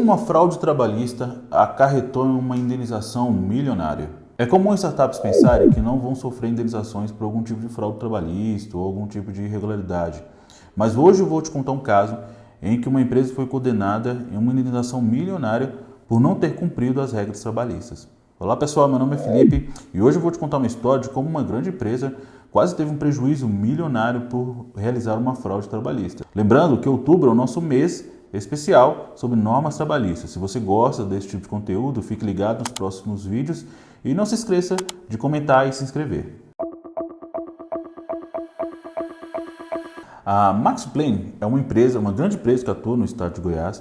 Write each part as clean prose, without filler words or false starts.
uma fraude trabalhista acarretou em uma indenização milionária? É comum startups pensarem que não vão sofrer indenizações por algum tipo de fraude trabalhista ou algum tipo de irregularidade. Mas hoje eu vou te contar um caso em que uma empresa foi condenada em uma indenização milionária por não ter cumprido as regras trabalhistas. Olá pessoal, meu nome é Felipe e hoje eu vou te contar uma história de como uma grande empresa quase teve um prejuízo milionário por realizar uma fraude trabalhista. Lembrando que outubro é o nosso mês especial sobre normas trabalhistas. Se você gosta desse tipo de conteúdo, fique ligado nos próximos vídeos e não se esqueça de comentar e se inscrever. A Maxplan é uma grande empresa que atua no estado de Goiás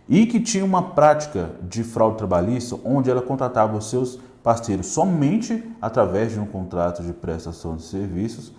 e que tinha uma prática de fraude trabalhista onde ela contratava os seus parceiros somente através de um contrato de prestação de serviços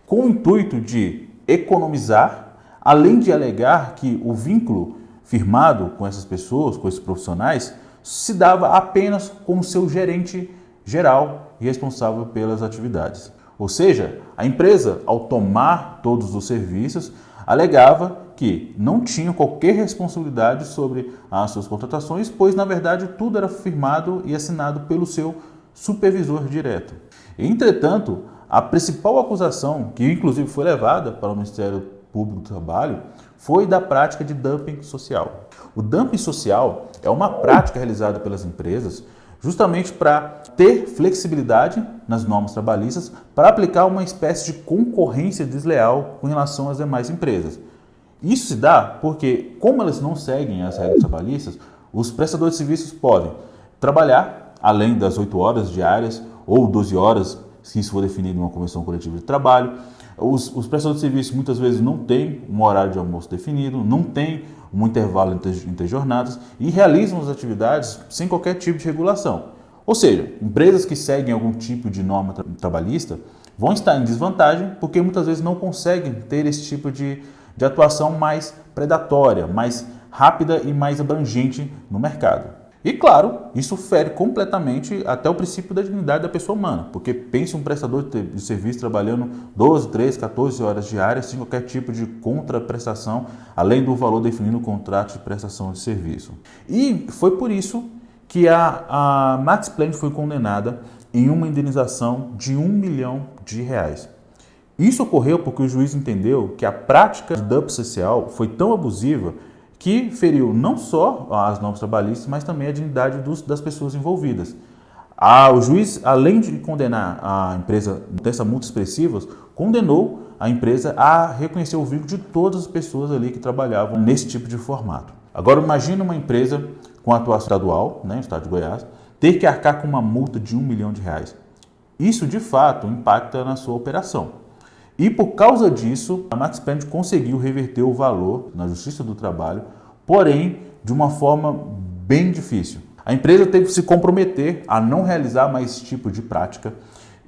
com o intuito de economizar, além de alegar que o vínculo firmado com essas pessoas, com esses profissionais, se dava apenas com o seu gerente geral e responsável pelas atividades. Ou seja, a empresa, ao tomar todos os serviços, alegava que não tinha qualquer responsabilidade sobre as suas contratações, pois na verdade tudo era firmado e assinado pelo seu supervisor direto. Entretanto, a principal acusação, que inclusive foi levada para o Ministério Público do Trabalho, foi da prática de dumping social. O dumping social é uma prática realizada pelas empresas justamente para ter flexibilidade nas normas trabalhistas para aplicar uma espécie de concorrência desleal com relação às demais empresas. Isso se dá porque, como elas não seguem as regras trabalhistas, os prestadores de serviços podem trabalhar além das 8 horas diárias ou 12 horas, se isso for definido em uma convenção coletiva de trabalho. Os prestadores de serviços muitas vezes não têm um horário de almoço definido, não têm um intervalo entre jornadas e realizam as atividades sem qualquer tipo de regulação. Ou seja, empresas que seguem algum tipo de norma trabalhista vão estar em desvantagem porque muitas vezes não conseguem ter esse tipo de atuação mais predatória, mais rápida e mais abrangente no mercado. E claro, isso fere completamente até o princípio da dignidade da pessoa humana, porque pense um prestador de serviço trabalhando 12, 13, 14 horas diárias sem qualquer tipo de contraprestação, além do valor definido no contrato de prestação de serviço. E foi por isso que a Maxplan foi condenada em uma indenização de R$1 milhão. Isso ocorreu porque o juiz entendeu que a prática de dumping social foi tão abusiva que feriu não só as normas trabalhistas, mas também a dignidade das pessoas envolvidas. O juiz, além de condenar a empresa dessa multa expressiva, condenou a empresa a reconhecer o vínculo de todas as pessoas ali que trabalhavam nesse tipo de formato. Agora imagine uma empresa com atuação estadual, no estado de Goiás, ter que arcar com uma multa de R$1 milhão. Isso de fato impacta na sua operação. E por causa disso, a Maxplan conseguiu reverter o valor na Justiça do Trabalho, porém de uma forma bem difícil. A empresa teve que se comprometer a não realizar mais esse tipo de prática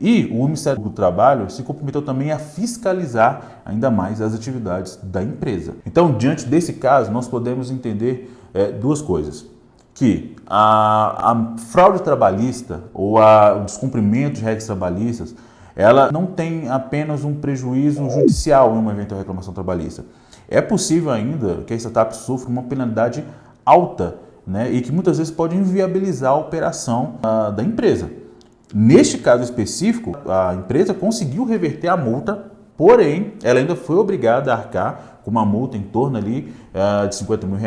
e o Ministério do Trabalho se comprometeu também a fiscalizar ainda mais as atividades da empresa. Então, diante desse caso, nós podemos entender duas coisas. Que a fraude trabalhista ou o descumprimento de regras trabalhistas ela não tem apenas um prejuízo judicial em uma eventual reclamação trabalhista. É possível ainda que a startup sofra uma penalidade alta, e que muitas vezes pode inviabilizar a operação da empresa. Neste caso específico, a empresa conseguiu reverter a multa, porém, ela ainda foi obrigada a arcar com uma multa em torno ali, de R$50 mil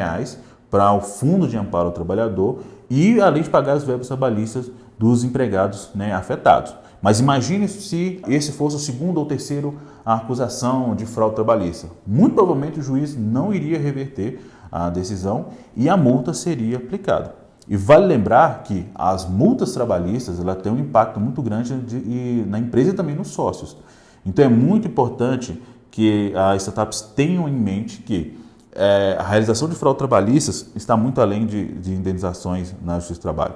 para o Fundo de Amparo ao Trabalhador e além de pagar as verbas trabalhistas dos empregados afetados. Mas imagine se esse fosse o segundo ou terceiro acusação de fraude trabalhista. Muito provavelmente o juiz não iria reverter a decisão e a multa seria aplicada. E vale lembrar que as multas trabalhistas ela têm um impacto muito grande na empresa e também nos sócios. Então é muito importante que as startups tenham em mente que a realização de fraude trabalhistas está muito além de indenizações na Justiça do Trabalho.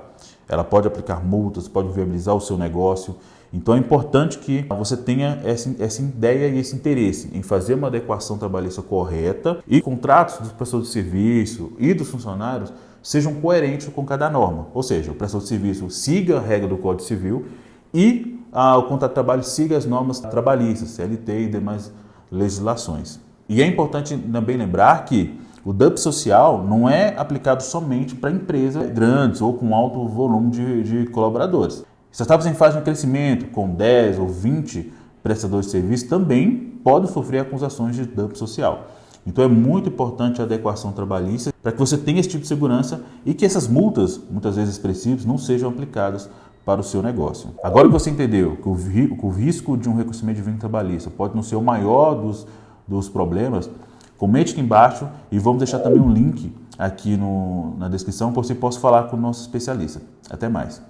Ela pode aplicar multas, pode viabilizar o seu negócio. Então é importante que você tenha essa ideia e esse interesse em fazer uma adequação trabalhista correta e contratos dos prestadores de serviço e dos funcionários sejam coerentes com cada norma. Ou seja, o prestador de serviço siga a regra do Código Civil e o contrato de trabalho siga as normas trabalhistas, CLT e demais legislações. E é importante também lembrar que O DUP social não é aplicado somente para empresas grandes ou com alto volume de colaboradores. Startups em fase de crescimento, com 10 ou 20 prestadores de serviço, também podem sofrer acusações de DUP social. Então é muito importante a adequação trabalhista para que você tenha esse tipo de segurança e que essas multas, muitas vezes expressivas, não sejam aplicadas para o seu negócio. Agora que você entendeu que o risco de um reconhecimento de vínculo trabalhista pode não ser o maior dos problemas, comente aqui embaixo e vamos deixar também um link aqui na descrição para você possa falar com o nosso especialista. Até mais.